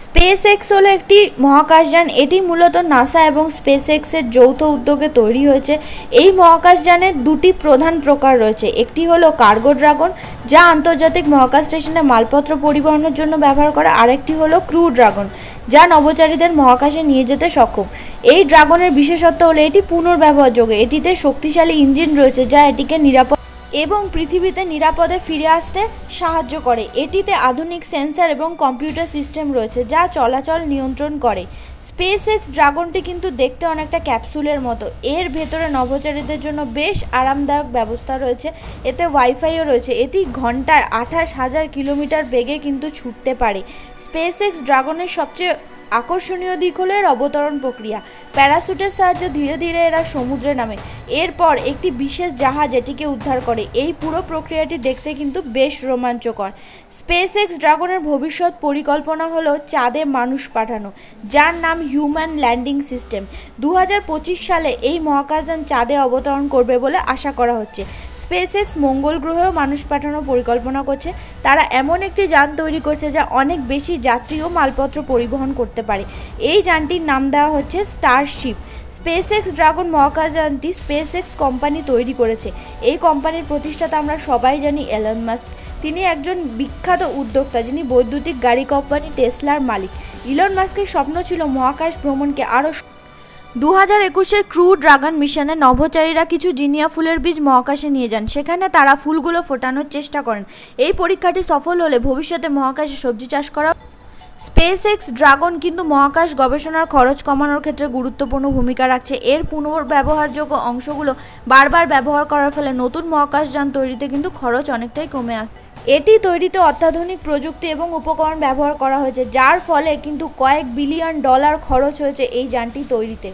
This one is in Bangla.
স্পেসএক্স হলো একটি মহাকাশযান। এটি মূলত নাসা এবং স্পেসএক্সের যৌথ উদ্যোগে তৈরি হয়েছে। এই মহাকাশযানের দুটি প্রধান প্রকার রয়েছে। একটি হলো কার্গো ড্রাগন, যা আন্তর্জাতিক মহাকাশ স্টেশনে মালপত্র পরিবহনের জন্য ব্যবহার করে। আরেকটি হলো ক্রু ড্রাগন, যা নভোচারীদের মহাকাশে নিয়ে যেতে সক্ষম। এই ড্রাগনের বিশেষত্ব হলো এটি পুনর্ব্যবহারযোগ্য। এটিতে শক্তিশালী ইঞ্জিন রয়েছে যা এটিকে নিরাপদ এবং পৃথিবীতে নিরাপদে ফিরে আসতে সাহায্য করে। এটিতে আধুনিক সেন্সর এবং কম্পিউটার সিস্টেম রয়েছে যা চলাচল নিয়ন্ত্রণ করে। স্পেসএক্স ড্রাগনটি কিন্তু দেখতে অনেকটা ক্যাপসুলের মতো। এর ভেতরে নভোচারীদের জন্য বেশ আরামদায়ক ব্যবস্থা রয়েছে। এতে ওয়াইফাইও রয়েছে। এটি ঘন্টায় 28,000 কিলোমিটার বেগে কিন্তু ছুটতে পারে। স্পেসএক্স ড্রাগনের সবচেয়ে আকর্ষণীয় দিক হলো এর অবতরণ প্রক্রিয়া। প্যারাশুটের সাহায্যে ধীরে ধীরে এরা সমুদ্রে নামে। এরপর একটি বিশেষ জাহাজ এটিকে উদ্ধার করে। এই পুরো প্রক্রিয়াটি দেখতে কিন্তু বেশ রোমাঞ্চকর। স্পেসএক্স ড্রাগনের ভবিষ্যৎ পরিকল্পনা হলো চাঁদে মানুষ পাঠানো, যার নাম হিউম্যান ল্যান্ডিং সিস্টেম। 2025 সালে এই মহাকাশযান চাঁদে অবতরণ করবে বলে আশা করা হচ্ছে। স্পেসএক্স মঙ্গল গ্রহেও মানুষ পাঠানোর পরিকল্পনা করছে। তারা এমন একটি যান তৈরি করছে যা অনেক বেশি যাত্রী ও মালপত্র পরিবহন করতে পারে। এই যানটির নাম দেওয়া হচ্ছে স্টারশিপ। স্পেসএক্স ড্রাগন মহাকাশযানটি স্পেসএক্স কোম্পানি তৈরি করেছে। এই কোম্পানির প্রতিষ্ঠাতা আমরা সবাই জানি এলন মাস্ক। তিনি একজন বিখ্যাত উদ্যোক্তা যিনি বৈদ্যুতিক গাড়ি কোম্পানি টেসলার মালিক। ইলন মাস্কের স্বপ্ন ছিল মহাকাশ ভ্রমণকে আরও 2021-এর ক্রু ড্রাগন মিশনে নভোচারীরা কিছু জিনিয়া ফুলের বীজ মহাকাশে নিয়ে যান। সেখানে তারা ফুলগুলো ফোটানোর চেষ্টা করেন। এই পরীক্ষাটি সফল হলে ভবিষ্যতে মহাকাশে সবজি চাষ করা। স্পেসএক্স ড্রাগন কিন্তু মহাকাশ গবেষণার খরচ কমানোর ক্ষেত্রে গুরুত্বপূর্ণ ভূমিকা রাখছে। এর পুনর্ব্যবহারযোগ্য অংশগুলো বারবার ব্যবহার করার ফলে নতুন মহাকাশযান তৈরিতে কিন্তু খরচ অনেকটাই কমে আসে। এটি তৈরিতে অত্যাধুনিক প্রযুক্তি এবং উপকরণ ব্যবহার করা হয়েছে, যার ফলে কিন্তু কয়েক বিলিয়ন ডলার খরচ হয়েছে এই যানটি তৈরিতে।